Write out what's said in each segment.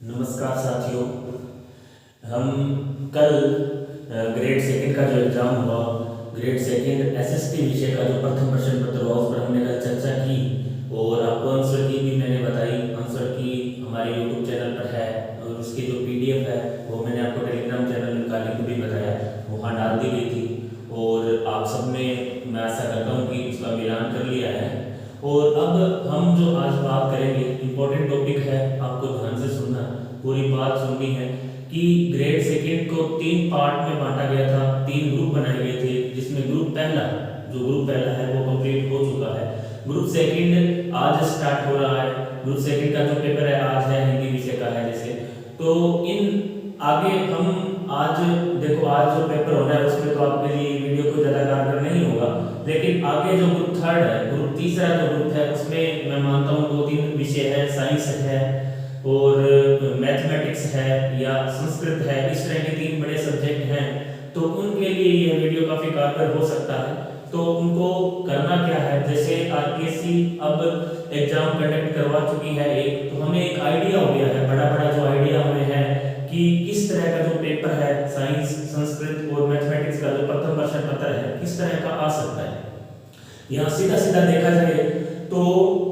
नमस्कार साथियों। हम कल ग्रेड सेकंड का जो एग्ज़ाम हुआ, ग्रेड सेकंड एसएसटी विषय का जो प्रथम प्रश्न पत्र हुआ, उस पर हमने कल चर्चा की और आपको आंसर की भी मैंने बताई। आंसर की हमारे यूट्यूब चैनल पर है और उसकी जो पीडीएफ है वो मैंने आपको टेलीग्राम चैनल में निकालने को भी बताया, वहाँ डाल दी गई थी और आप सब ने, मैं आशा करता हूँ कि उसका मिलान कर लिया है। और अब हम जो आज बात करेंगे, इम्पोर्टेंट टॉपिक है, आपको ध्यान से सुनना, पूरी बात सुननी है कि ग्रेड सेकंड को 3 पार्ट में बांटा गया था, 3 ग्रुप बनाए गए थे, जिसमें ग्रुप पहला है वो कंप्लीट हो चुका है। ग्रुप सेकंड आज स्टार्ट हो रहा है। ग्रुप सेकंड का जो पेपर है आज है, हिंदी विषय का है जैसे। तो इन आगे हम आज देखो, आज जो पेपर होना है उसमें तो आपके लिए वीडियो कोई ज़्यादा कारगर नहीं होगा, लेकिन आगे जो ग्रुप थर्ड है, ग्रुप तीसरा जो ग्रुप है, उसमें मैं मानता हूँ 2-3 विषय है, साइंस है और मैथमेटिक्स है या संस्कृत है, इस तरह के 3 बड़े सब्जेक्ट हैं। तो उनके लिए ये वीडियो काफ़ी कारगर हो सकता है। तो उनको करना क्या है, जैसे आरपीएससी अब एग्जाम कंडक्ट करवा चुकी है एक, तो हमें एक आइडिया हो गया है, बड़ा जो आइडिया हमें है कि किस तरह का जो पेपर है साइंस, संस्कृत और मैथमेटिक्स का जो प्रथम प्रश्न पत्र है किस तरह का आ सकता है। यहाँ सीधा देखा जाए तो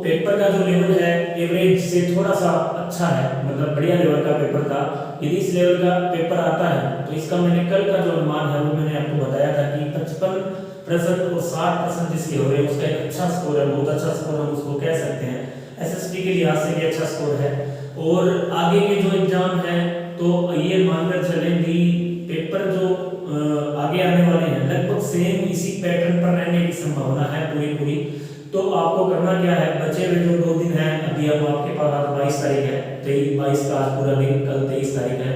पेपर का जो लेवल है एवरेज से थोड़ा सा अच्छा है, मतलब बढ़िया लेवल का पेपर था। यदि इस लेवल का पेपर आता है तो इसका मैंने कल का जो अनुमान है वो मैंने आपको बताया था कि 55% और 60% जिसके हो रहे हैं उसका एक अच्छा स्कोर है, बहुत अच्छा स्कोर हम उसको कह सकते हैं। एसएसटी के लिहाज से भी अच्छा स्कोर है। और आगे के जो एग्जाम है तो ये मानकर चलें कि पेपर जो आगे आने वाले हैं लगभग सेम इसी पैटर्न पर रहने की संभावना है पूरी। तो आपको करना क्या है, बचे हुए जो 2 दिन हैं, अभी अब आपके पास आज 22 तारीख है, 22 का आज पूरा दिन, कल 23 तारीख है।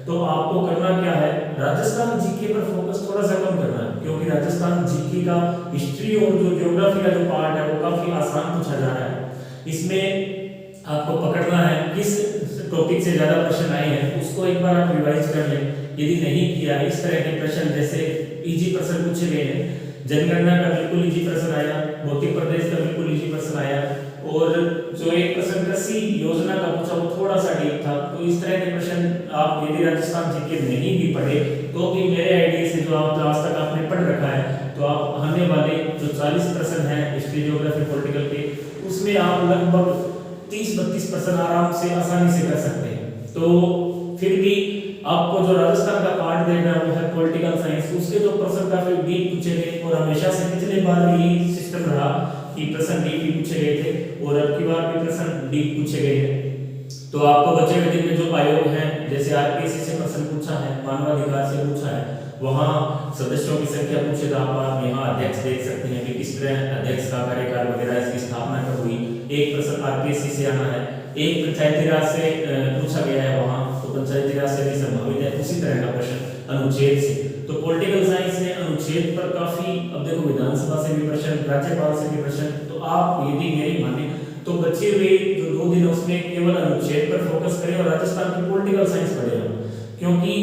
तो आपको करना क्या है, राजस्थान जीके पर फोकस थोड़ा सा कम करना है, क्योंकि राजस्थान जीके का हिस्ट्री और जो ज्योग्राफी का जो पार्ट है वो काफी आसान पूछा जा रहा है। इसमें आपको पकड़ना है किस टॉपिक से ज्यादा प्रश्न आए हैं, उसको एक बार आप रिवाइज कर लें। यदि नहीं किया, इस तरह के प्रश्न जैसे इजी प्रश्न पूछे गए हैं, जनगणना का बिल्कुल इजी प्रश्न आया, भौतिक प्रदेश का बिल्कुल इजी प्रश्न आया, और जो एक प्रश्न कृषि योजना का पूछा वो थोड़ा सा डीप था। तो इस तरह के प्रश्न आप यदि राजस्थान जीके नहीं भी पढ़े तो भी मेरे आइडिया से जो आप आज तक आपने पढ़ रखा है, तो आप आने वाले जो 40 प्रश्न है हिस्ट्री, ज्योग्राफी, पॉलिटिकल के, उसमें आप लगभग 30-32 प्रश्न आराम से आसानी से कर सकते हैं। तो फिर भी आपको जो राजस्थान का पार्ट देखना है वो है पॉलिटिकल साइंस, उसके जो प्रश्न काफी डीप पूछे गए और हमेशा से पिछले बार भी सिस्टम रहा कि प्रश्न डीप ही पूछे गए थे और अब की बार भी प्रश्न डीप पूछे गए हैं। तो आपको बचे हुए दिन में जो आयोग हैं, जैसे आरपीएससी से प्रश्न पूछा है, मानवाधिकार से पूछा है, वहाँ सदस्यों की संख्या पूछे तो आप यहाँ अध्यक्ष देख सकते हैं कि किस तरह अध्यक्ष का कार्यकाल वगैरह, इसकी स्थापना कब हुई। एक प्रश्न आरपीएससी से आना है। एक पंचायती राज से पूछा गया है वहाँ, तो पंचायती राज से भी संभावित है उसी तरह का प्रश्न अनुच्छेद से। तो पॉलिटिकल साइंस में अनुच्छेद पर काफी, अब देखो विधानसभा से भी प्रश्न, राज्यपाल से भी प्रश्न। तो आप यदि मेरी माने तो बचे हुए जो 2 दिन उसमें केवल अनुच्छेद पर फोकस करें और राजस्थान की पॉलिटिकल साइंस पढ़ें, क्योंकि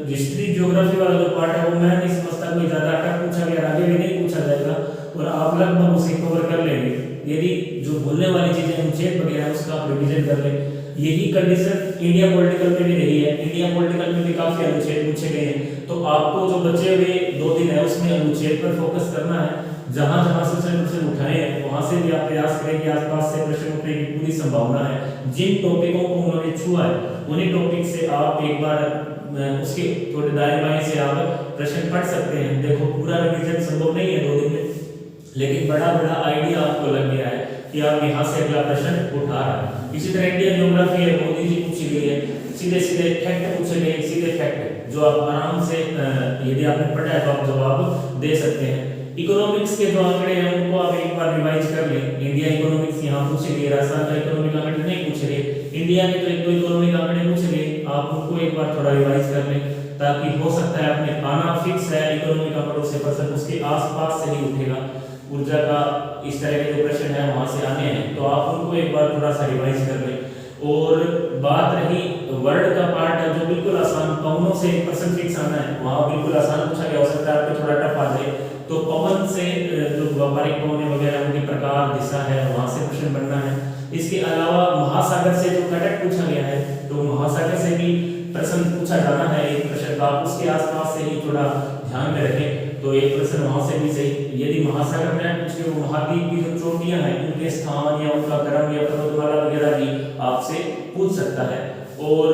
हिस्ट्री, ज्योग्राफी वाला जो पार्ट है वो मैं नहीं समझता कोई ज्यादा टफ पूछा गया, आगे भी नहीं पूछा जाएगा और आप लगभग उसे कवर कर लेंगे। यदि जो बोलने वाली चीजें अनुच्छेद वगैरह है उसका आप रिवीजन कर लें। यही कंडीशन इंडिया पॉलिटिकल में भी रही है, इंडिया पॉलिटिकल में भी काफी अनुच्छेद पूछे गए हैं। तो आपको जो बचे हुए 2 दिन है उसमें अनुच्छेद पर फोकस करना है। जहां से प्रश्न उठाए हैं वहां से भी आप प्रयास करें कि आसपास से प्रश्न उठने की पूरी संभावना है। जिन टॉपिकों को उन्होंने छुआ है उन्हीं टॉपिक से आप एक बार उसके थोड़े दाएं बाएं से आप प्रश्न पढ़ सकते हैं। देखो पूरा रिवीजन संभव नहीं है 2 दिन में, लेकिन बड़ा आइडिया आपको लग गया है कि आप यहाँ से अगला प्रश्न उठा रहा है। इसी तरह इंडियन ज्योग्राफी है, मोदी जी पूछी गई है, सीधे फैक्ट पूछे गए, सीधे फैक्ट जो आप आराम से यदि आपने पढ़ा है तो आप जवाब दे सकते हैं। इकोनॉमिक्स के जो आंकड़े हैं उनको आप एक बार रिवाइज कर लें। इंडिया इकोनॉमिक्स यहाँ पूछे गए, राजस्थान का इकोनॉमिक आंकड़े नहीं पूछे गए, इंडिया के जो 1-2 इकोनॉमिक आंकड़े पूछे गए, आप उनको एक बार थोड़ा रिवाइज कर लें, ताकि हो सकता है अपने आना फिक्स है इकोनॉमिक आंकड़ों से प्रश्न उसके आसपास से ही उठेगा। ऊर्जा का इस तरह के जो प्रश्न है वहां से आने हैं, तो आप उनको एक बार थोड़ा सा रिवाइज कर लें। और बात रही वर्ड का पार्ट है जो बिल्कुल आसान, पवनों से प्रश्न फिक्स आना है, वहां बिल्कुल आसान पूछा गया, हो सकता है आपको थोड़ा टफ आ जाए। तो पवन से जो व्यापारिक पवन वगैरह उनके प्रकार, दिशा है, वहां से प्रश्न बनना है। इसके अलावा महासागर से जो कटक पूछा गया है, तो महासागर से भी प्रश्न पूछा जाना है एक प्रश्न का, आप उसके आसपास से ही थोड़ा ध्यान में रखें। तो एक प्रश्न वहां से भी सही, यदि महासागर में पूछे वो महाद्वीप की जो चोटियां हैं उनके स्थान या उनका क्रम या पर्वतमाला वगैरह भी आपसे पूछ सकता है। और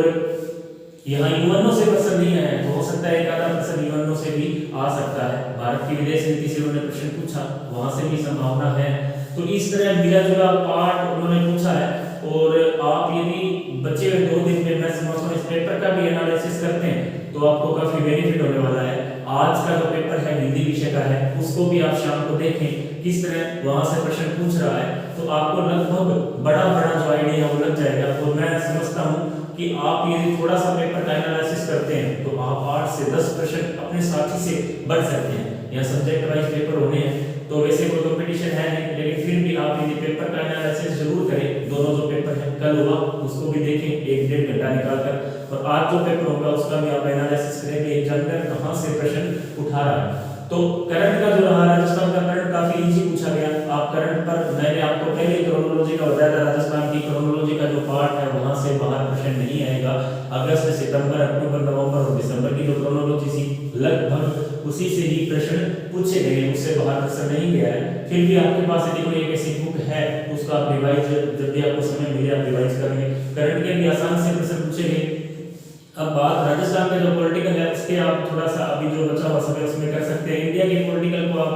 यहाँ यूएनओ से प्रश्न नहीं है तो हो सकता है एक आधा प्रश्न यूएनओ से भी आ सकता है। भारत की विदेश नीति से उन्होंने प्रश्न पूछा, वहां से भी संभावना है। तो इस तरह मिला जुला पार्ट उन्होंने पूछा है। और आप यदि बचे हुए 2 दिन में मैं समझता हूँ इस पेपर का भी एनालिसिस करते हैं तो आपको काफी बेनिफिट होने वाला है। आज का जो पेपर है हिंदी विषय का है, उसको भी आप शाम को देखें किस तरह वहां से प्रश्न पूछ रहा है, तो आपको लगभग बड़ा जो आइडिया वो लग जाएगा। और मैं समझता हूँ कि आप यदि थोड़ा सा पेपर का एनालिसिस करते हैं तो आप 8 से 10 प्रश्न अपने साथी से बढ़ सकते हैं। यहाँ सब्जेक्ट वाइज पेपर होने हैं तो वैसे कोई कंपटीशन है नहीं, लेकिन फिर भी आप यदि पेपर का एनालिसिस जरूर करें। दोनों जो पेपर है कल हुआ उसको भी देखें 1-1.5 घंटा निकाल कर, और आज जो पेपर होगा उसका भी आप एनालिसिस करेंगे एग्जामिनर कहाँ से प्रश्न उठा रहा है। तो करंट का जो रहा राजस्थान का करंट काफी इजी पूछा गया। आप करंट पर मैंने आपको पहले क्रोनोलॉजी का बताया था, राजस्थान की क्रोनोलॉजी का जो पार्ट है वहां से बाहर प्रश्न नहीं आएगा। अगस्त, सितंबर, अक्टूबर, नवंबर और दिसंबर की जो क्रोनोलॉजी थी लगभग उसी से ही प्रश्न पूछे गए, उससे बाहर प्रश्न नहीं गया है। फिर भी आपके पास यदि कोई एक ऐसी बुक है उसका आप रिवाइज जब भी आपको समय मिले आप रिवाइज करेंगे। करंट के भी आसान से प्रश्न पूछे गए। अब बात राजस्थान का जो पॉलिटिकल है उसके आप थोड़ा सा अभी जो बचा हुआ समय उसमें कर सकते हैं, इंडिया के पॉलिटिकल को आप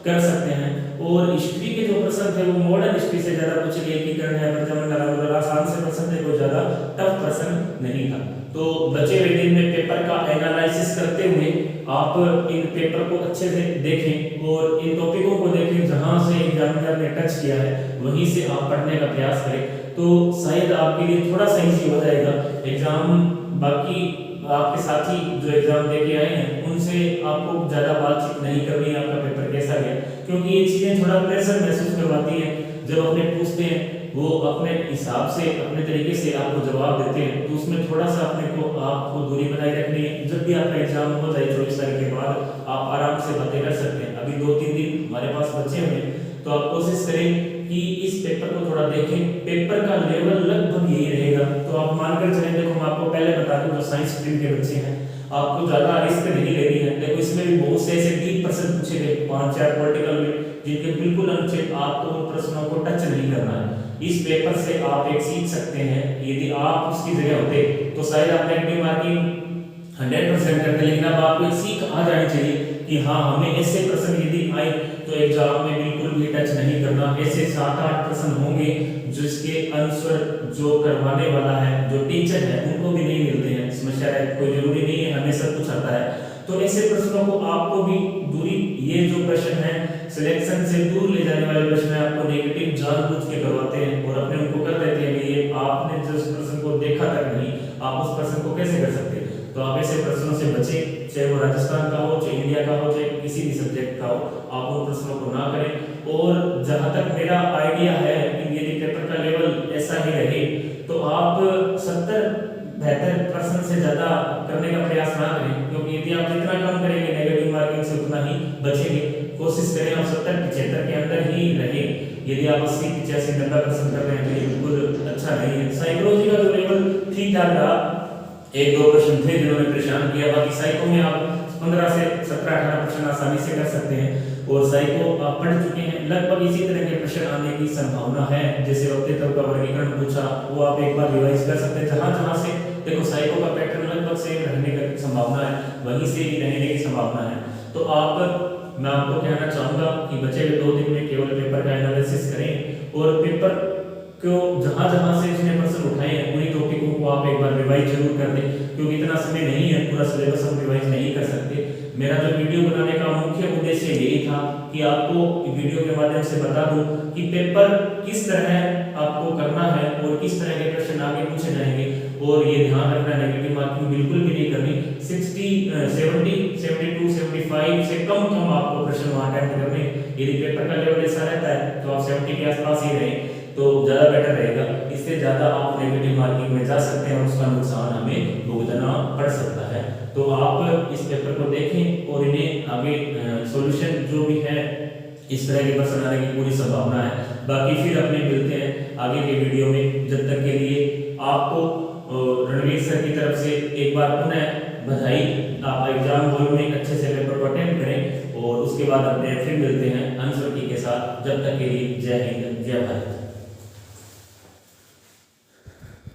कर सकते हैं। और हिस्ट्री के जो प्रश्न थे वो मॉडर्न हिस्ट्री से ज्यादा पूछे गए, एकीकरण है, प्रजामंडल, आसान से प्रश्न थे, कोई ज्यादा टफ प्रश्न नहीं था। तो बचे हुए दिन में पेपर का एनालिसिस करते हुए आप इन पेपर को अच्छे से देखें और इन टॉपिकों को देखें जहां से एग्जामिनर ने टच किया है वहीं से आप पढ़ने का प्रयास करें, तो शायद आपके लिए थोड़ा सा इजी हो जाएगा एग्जाम। बाकी आपके साथी जो एग्जाम देके आए हैं उनसे आपको ज्यादा बातचीत नहीं करनी है आपका पेपर कैसा गया, क्योंकि ये चीजें थोड़ा प्रेशर महसूस करवाती हैं। जब अपने पूछते हैं वो अपने हिसाब से अपने तरीके से आपको जवाब देते हैं, तो उसमें थोड़ा सा अपने को आपको दूरी बनाए रखनी है। जब भी आपका एग्जाम हो जाए 24 तारीख के बाद आप आराम से बातें कर सकते हैं। अभी 2-3 दिन हमारे पास बचे हुए हैं, तो आप कोशिश करें कि इस पेपर को थोड़ा देखें। पेपर का लेवल लगभग यही रहेगा, तो आप मानकर चलें। देखो मैं आपको पहले बता दूं जो साइंस स्ट्रीम के बच्चे हैं आपको ज्यादा रिस्क नहीं लेनी है। देखो इसमें भी बहुत से ऐसे डीप प्रश्न पूछे गए 5-4 पॉलिटिकल में जिनके बिल्कुल अनुच्छेद आपको उन प्रश्नों को टच नहीं करना है। इस पेपर से आप एक सीख सकते हैं, यदि आप उसकी जगह होते तो शायद आप नेगेटिव मार्किंग 100% करते, लेकिन अब आपको एक सीख आ जानी चाहिए कि हाँ हमें ऐसे प्रश्न यदि आए तो एग्जाम में बिल्कुल भी टच नहीं करना। ऐसे 7-8 प्रश्न होंगे जिसके आंसर जो करवाने वाला है जो टीचर है उनको भी नहीं मिलते हैं। समस्या है, कोई जरूरी नहीं है हमें सब कुछ आता है। तो ऐसे प्रश्नों को आपको भी दूरी, ये जो प्रश्न है सिलेक्शन से दूर ले जाने वाले प्रश्न है, आपको नेगेटिव जानबूझ के करवाते हैं और अपने उनको कर देते हैं कि ये आपने जिस प्रश्न को देखा तक नहीं आप उस प्रश्न को कैसे कर सकते हैं। तो आप ऐसे प्रश्नों से बचें, चाहे वो राजस्थान का हो, चाहे इंडिया का हो, चाहे किसी भी सब्जेक्ट का हो, आप उन प्रश्नों को ना करें। और जहां तक मेरा आइडिया है कि यदि पेपर का लेवल ऐसा ही रहे तो आप 70-72% से ज्यादा करने का प्रयास ना करें, क्योंकि यदि आप जितना कम करेंगे नेगेटिव मार्किंग से उतना ही बचेंगे। कोशिश करें आप 70-75 के अंदर ही रहे। यदि आप 80-85-90% कर रहे हैं तो ये बिल्कुल अच्छा नहीं है। साइकोलॉजी का जो लेवल ठीक ठाक रहा, 1-2 प्रश्न थे जिन्होंने परेशान किया, बाकी साइको में आप 15 से 17-18 प्रश्न आसानी से कर सकते हैं और साइको आप पढ़ चुके हैं। लगभग इसी तरह के प्रश्न आने की संभावना है। जैसे वक्तृत्व का वर्गीकरण पूछा वो आप एक बार रिवाइज कर सकते हैं। जहां से देखो साइको का पैटर्न लगभग सेम रहने की संभावना है, वहीं से ही रहने की संभावना है। तो मैं आपको कहना चाहूंगा कि बचे हुए 2 दिन में केवल पेपर का एनालिसिस करें और पेपर को जहां से इसने प्रश्न उठाए हैं पूरी टॉपिकों को आप एक बार रिवाइज जरूर कर दें, क्योंकि इतना समय नहीं है पूरा सिलेबस हम रिवाइज नहीं कर सकते। मेरा जो वीडियो बनाने का मुख्य उद्देश्य यही था कि आपको वीडियो के माध्यम से बता दूं कि पेपर किस तरह आपको करना है और किस तरह के प्रश्न आगे पूछे जाएंगे। और ये ध्यान रखना नेगेटिव मार्किंग बिल्कुल भी नहीं करनी। 60, 70, 72, 75 से कम आपको प्रश्न वहां अटेम्प्ट करने। यदि पेपर का लेवल ऐसा रहता है तो आप 70 के आसपास ही रहें तो ज्यादा बेटर रहेगा। इससे ज्यादा आप नेगेटिव मार्किंग में जा सकते हैं और उसका नुकसान हमें भुगतना पड़ सकता है। तो आप इस पेपर को देखें और इन्हें आगे सॉल्यूशन जो भी है इस तरह के प्रश्न आने की पूरी संभावना है। बाकी फिर अपने मिलते हैं आगे के वीडियो में। जब तक के लिए आपको रणवीर सर की तरफ से एक बार पुनः बधाई। आप एग्जाम हॉल में अच्छे से पेपर को अटेंड करें और उसके बाद अपने फिर मिलते हैं आंसर की के साथ। जब तक के लिए जय हिंद, जय भारत।